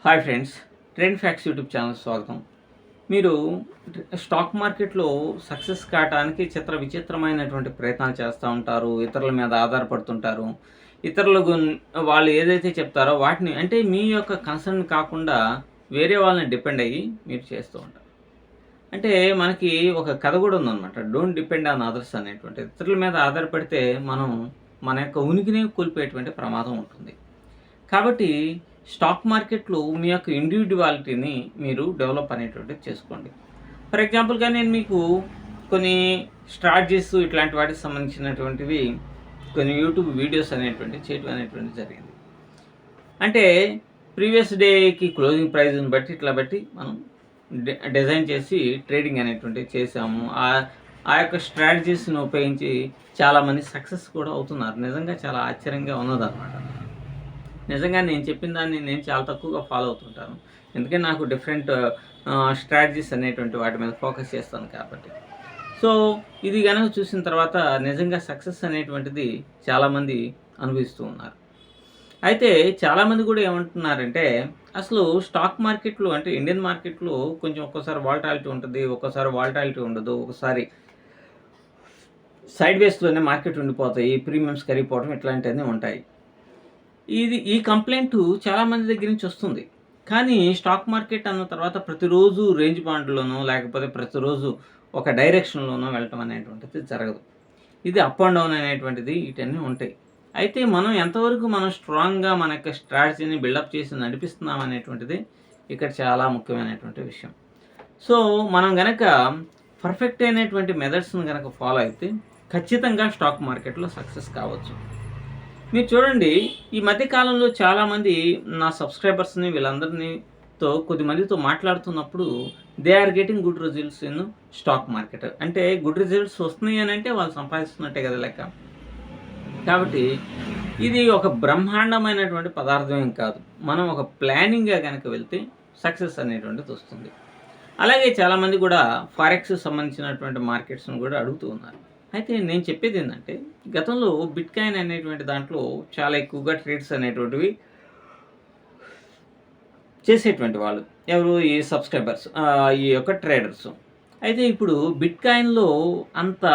Hi friends, trend facts YouTube channel స్వాగతం. మీరు stock మార్కెట్లో సక్సెస్ కావడానికి విచిత్రమైనటువంటి ప్రయత్నాలు చేస్తూ ఉంటారు. ఇతరుల మీద ఆధారపడుతుంటారు. ఇతరుల వాళ్ళు ఏదైతే చెప్తారో వాటిని అంటే మీ యొక్క కన్సర్న్ కాకుండా వేరే వాళ్ళని డిపెండ్ అయ్యి మీరు చేస్తూ ఉంటారు. అంటే మనకి ఒక కథ కూడా ఉందన్నమాట. డోంట్ డిపెండ్ ఆన్ అదర్స్ అనేటువంటిది. ఇతరుల మీద ఆధారపడితే మనం మన యొక్క ఉనికిని కోల్పోయేటువంటి ప్రమాదం ఉంటుంది. కాబట్టి స్టాక్ మార్కెట్లో మీ యొక్క ఇండివిడ్యువాలిటీని మీరు డెవలప్ అనేటువంటిది చేసుకోండి. ఫర్ ఎగ్జాంపుల్గా నేను మీకు కొన్ని స్ట్రాటజీస్ ఇట్లాంటి వాటికి సంబంధించినటువంటివి కొన్ని యూట్యూబ్ వీడియోస్ అనేటువంటివి చేయడం అనేటువంటిది జరిగింది. అంటే ప్రీవియస్ డేకి క్లోజింగ్ ప్రైజ్ని బట్టి ఇట్లా బట్టి మనం డిజైన్ చేసి ట్రేడింగ్ అనేటువంటివి చేసాము. ఆ యొక్క స్ట్రాటజీస్ని ఉపయోగించి చాలామంది సక్సెస్ కూడా అవుతున్నారు. నిజంగా చాలా ఆశ్చర్యంగా ఉన్నదన్నమాట. నిజంగా నేను చెప్పిన దాన్ని నేను చాలా తక్కువగా ఫాలో అవుతుంటాను. ఎందుకంటే నాకు డిఫరెంట్ స్ట్రాటజీస్ అనేటువంటి వాటి మీద ఫోకస్ చేస్తాను కాబట్టి. సో ఇది కనుక చూసిన తర్వాత నిజంగా సక్సెస్ అనేటువంటిది చాలామంది అనుభవిస్తూ ఉన్నారు. అయితే చాలామంది కూడా ఏమంటున్నారంటే అసలు స్టాక్ మార్కెట్లు అంటే ఇండియన్ మార్కెట్లో కొంచెం ఒక్కోసారి వాలటాలిటీ ఉంటుంది, ఒక్కోసారి వాలటాలిటీ ఉండదు, ఒకసారి సైడ్ వేస్లోనే మార్కెట్ ఉండిపోతాయి, ప్రీమియమ్స్ కరిగిపోవడం ఇట్లాంటివన్నీ ఉంటాయి. ఈ కంప్లైంట్ చాలామంది దగ్గర నుంచి వస్తుంది. కానీ స్టాక్ మార్కెట్ అన్న తర్వాత ప్రతిరోజు రేంజ్ బాండ్లోనో లేకపోతే ప్రతిరోజు ఒక డైరెక్షన్లోనో వెళ్ళటం అనేటువంటిది జరగదు. ఇది అప్ అండ్ డౌన్ అనేటువంటిది ఇవన్నీ ఉంటాయి. అయితే మనం ఎంతవరకు మనం స్ట్రాంగ్గా మన యొక్క స్ట్రాటజీని బిల్డప్ చేసి నడిపిస్తున్నాం అనేటువంటిది ఇక్కడ చాలా ముఖ్యమైనటువంటి విషయం. సో మనం కనుక పర్ఫెక్ట్ అయినటువంటి మెథడ్స్ని కనుక ఫాలో అయితే ఖచ్చితంగా స్టాక్ మార్కెట్లో సక్సెస్ కావచ్చు. మీరు చూడండి, ఈ మధ్యకాలంలో చాలామంది నా సబ్స్క్రైబర్స్ని వీళ్ళందరినీతో కొద్దిమందితో మాట్లాడుతున్నప్పుడు they are getting good results in stock market. అంటే గుడ్ రిజల్ట్స్ వస్తున్నాయి అని అంటే వాళ్ళు సంపాదిస్తున్నట్టే కదా లెక్క. కాబట్టి ఇది ఒక బ్రహ్మాండమైనటువంటి పదార్థం ఏం కాదు. మనం ఒక ప్లానింగ్గా కనుక వెళ్తే సక్సెస్ అనేటువంటిది వస్తుంది. అలాగే చాలామంది కూడా ఫారెక్స్ సంబంధించినటువంటి మార్కెట్స్ను కూడా అడుగుతూ ఉన్నారు. అయితే నేను చెప్పేది ఏంటంటే గతంలో బిట్కాయిన్ అనేటువంటి దాంట్లో చాలా ఎక్కువగా ట్రేడ్స్ అనేటువంటివి చేసేటువంటి వాళ్ళు ఎవరు, ఈ సబ్స్క్రైబర్స్, ఈ యొక్క ట్రేడర్స్. అయితే ఇప్పుడు బిట్కాయిన్లో అంత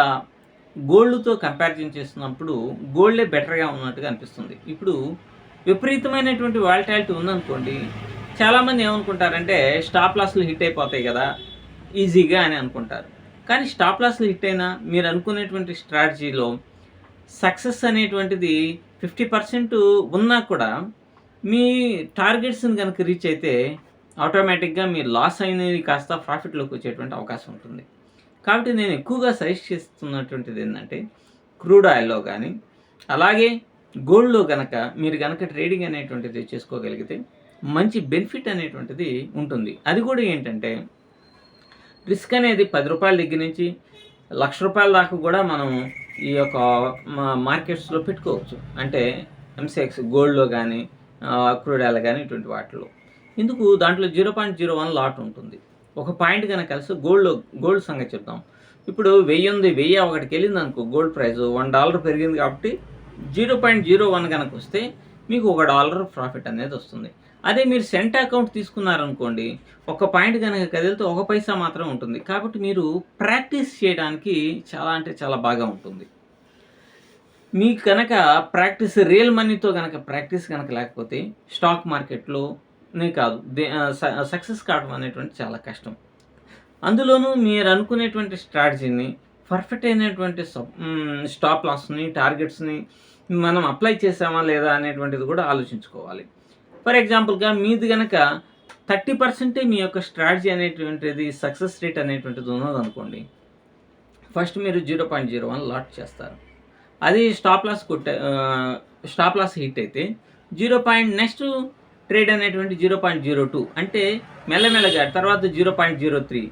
గోల్డ్తో కంపారిజన్ చేస్తున్నప్పుడు గోల్డే బెటర్గా ఉన్నట్టుగా అనిపిస్తుంది. ఇప్పుడు విపరీతమైనటువంటి వాలటాలిటీ ఉందనుకోండి, చాలామంది ఏమనుకుంటారంటే స్టాప్ లాస్లు హిట్ అయిపోతాయి కదా ఈజీగా అని అనుకుంటారు. కానీ స్టాప్ లాస్లు హిట్ అయినా మీరు అనుకునేటువంటి స్ట్రాటజీలో సక్సెస్ అనేటువంటిది 50% ఉన్నా కూడా మీ టార్గెట్స్ని కనుక రీచ్ అయితే ఆటోమేటిక్గా మీరు లాస్ అయినవి కాస్త ప్రాఫిట్లోకి వచ్చేటువంటి అవకాశం ఉంటుంది. కాబట్టి నేను ఎక్కువగా సజెస్ట్ చేస్తున్నటువంటిది ఏంటంటే క్రూడ్ ఆయిల్లో కానీ అలాగే గోల్డ్లో కనుక మీరు కనుక ట్రేడింగ్ అనేటువంటిది చేసుకోగలిగితే మంచి బెనిఫిట్ అనేటువంటిది ఉంటుంది. అది కూడా ఏంటంటే రిస్క్ అనేది 10 రూపాయల దగ్గర నుంచి ₹1,00,000 దాకా కూడా మనం ఈ యొక్క మార్కెట్స్లో పెట్టుకోవచ్చు. అంటే ఎంసెక్స్ గోల్డ్లో కానీ క్రూడ్ ఆయిల్ కానీ ఇటువంటి వాటిలో. ఇందుకు దాంట్లో 0.01 లాట్ ఉంటుంది. ఒక పాయింట్ కనుక కలిసి గోల్డ్ సంగతి చెప్తాం. ఇప్పుడు 1001కి వెళ్ళింది అనుకో, గోల్డ్ ప్రైస్ $1 పెరిగింది కాబట్టి 0.01 కనుక వస్తే మీకు $1 ప్రాఫిట్ అనేది వస్తుంది. అదే మీరు సెంట్ అకౌంట్ తీసుకున్నారనుకోండి, ఒక పాయింట్ కనుక కదిలితే 1 పైసా మాత్రం ఉంటుంది. కాబట్టి మీరు ప్రాక్టీస్ చేయడానికి చాలా అంటే చాలా బాగా ఉంటుంది. మీకు కనుక ప్రాక్టీస్ రియల్ మనీతో కనుక ప్రాక్టీస్ కనుక లేకపోతే స్టాక్ మార్కెట్లోనే కాదు సక్సెస్ కావడం అనేటువంటి చాలా కష్టం. అందులోనూ మీరు అనుకునేటువంటి స్ట్రాటజీని పర్ఫెక్ట్ అయినటువంటి స్టాప్ లాస్ని టార్గెట్స్ని మనం అప్లై చేసామా లేదా అనేటువంటిది కూడా ఆలోచించుకోవాలి. ఫర్ ఎగ్జాంపుల్గా మీది కనుక 30% మీ యొక్క స్ట్రాటజీ అనేటువంటిది సక్సెస్ రేట్ అనేటువంటిది ఉన్నదనుకోండి, ఫస్ట్ మీరు 0.01 లాట్ చేస్తారు. అది స్టాప్ లాస్ హిట్ అయితే నెక్స్ట్ ట్రేడ్ అనేటువంటి 0.02 అంటే మెల్లమెల్లగా తర్వాత 0.03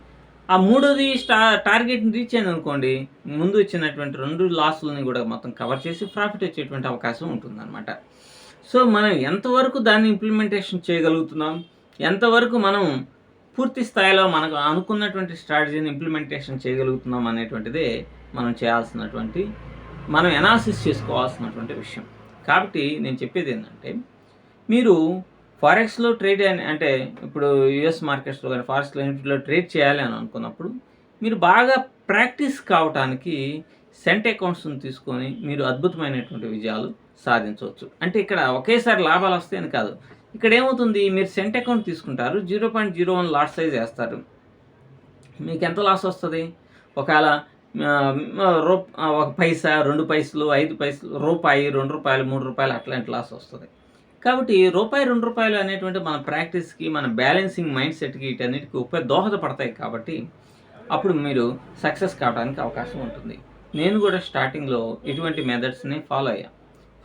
ఆ మూడోది టార్గెట్ని రీచ్ అయింది అనుకోండి, ముందు వచ్చినటువంటి 2 లాస్లని కూడా మొత్తం కవర్ చేసి ప్రాఫిట్ వచ్చేటువంటి అవకాశం ఉంటుందన్నమాట. సో మనం ఎంతవరకు దాన్ని ఇంప్లిమెంటేషన్ చేయగలుగుతున్నాం, ఎంతవరకు మనం పూర్తి స్థాయిలో మనకు అనుకున్నటువంటి స్ట్రాటజీని ఇంప్లిమెంటేషన్ చేయగలుగుతున్నాం అనేటువంటిదే మనం ఎనాలిసిస్ చేసుకోవాల్సినటువంటి విషయం. కాబట్టి నేను చెప్పేది ఏంటంటే మీరు ఫారెక్స్‌లో ట్రేడ్ అంటే ఇప్పుడు యూఎస్ మార్కెట్స్‌లో గాని, ఫారెక్స్‌లో ఇన్నిటిలో ట్రేడ్ చేయాలి అని అనుకున్నప్పుడు, మీరు బాగా ప్రాక్టీస్ కావటానికి సెంట్ అకౌంట్స్‌ని తీసుకొని మీరు అద్భుతమైనటువంటి విజయాలు సాధించవచ్చు. అంటే ఇక్కడ ఒకేసారి లాభాలొస్తాయని కాదు. ఇక్కడేమవుతుంది, మీరు సెంట్ అకౌంట్ తీసుకుంటారు. 0.01 లాట్ సైజ్ ఏస్తారు. మీకెంత లాసొస్తది? ఒకేళ ఒక పైసా, 2 పైసలు, 5 పైసలు, రూపాయి, రూ. 2, రూ. 3 అట్లాంటి లాసొస్తది. కాబట్టి రూపాయి, రూ. 2 అనేటువంటి మన ప్రాక్టీస్‌కి, మన బ్యాలెన్సింగ్ మైండ్ సెట్‌కి వీటన్నిటికి దోహదపడతాయి కాబట్టి, అప్పుడు మీరు సక్సెస్ కావడానికి అవకాశం ఉంటుంది. నేను కూడా స్టార్టింగ్‌లో ఇటువంటి మెథడ్స్‌ని ఫాలో అయ్యా.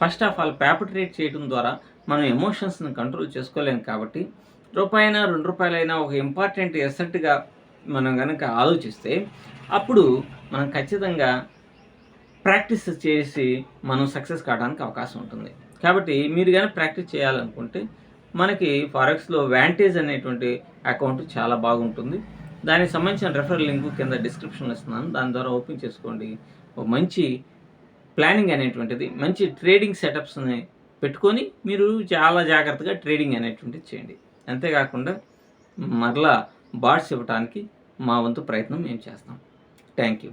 First of all paper trade చేయడం ద్వారా మనం ఎమోషన్స్‌ని కంట్రోల్ చేసుకోలేం కాబట్టి, రూపాయైనా, రూ. 2 ఒక ఇంపార్టెంట్ ఎసెట్‌గా మనం గనక ఆలోచిస్తే, అప్పుడు మనం ఖచ్చితంగా ప్రాక్టీస్ చేసి మనం సక్సెస్ కావడానికి అవకాశం ఉంటుంది. కాబట్టి మీరు గాని ప్రాక్టీస్ చేయాలనుకుంటే, మనకి ఫారెక్స్‌లో వాంటేజ్ అనేటువంటి అకౌంట్ చాలా బాగుంటుంది. దానికి సంబంధించిన రెఫరల్ లింక్ కింద డిస్క్రిప్షన్‌లో ఇస్తున్నాను. దాని ద్వారా ఓపెన్ చేసుకోండి. ఒక మంచి ప్లానింగ్ అనేటువంటిది, మంచి ట్రేడింగ్ సెటప్స్‌ని పెట్టుకొని, మీరు చాలా జాగ్రత్తగా ట్రేడింగ్ అనేటువంటిది చేయండి. అంతేకాకుండా మరలా బాట్స్ ఇవ్వటానికి మా వంతు ప్రయత్నం మేము చేస్తాం. Thank you.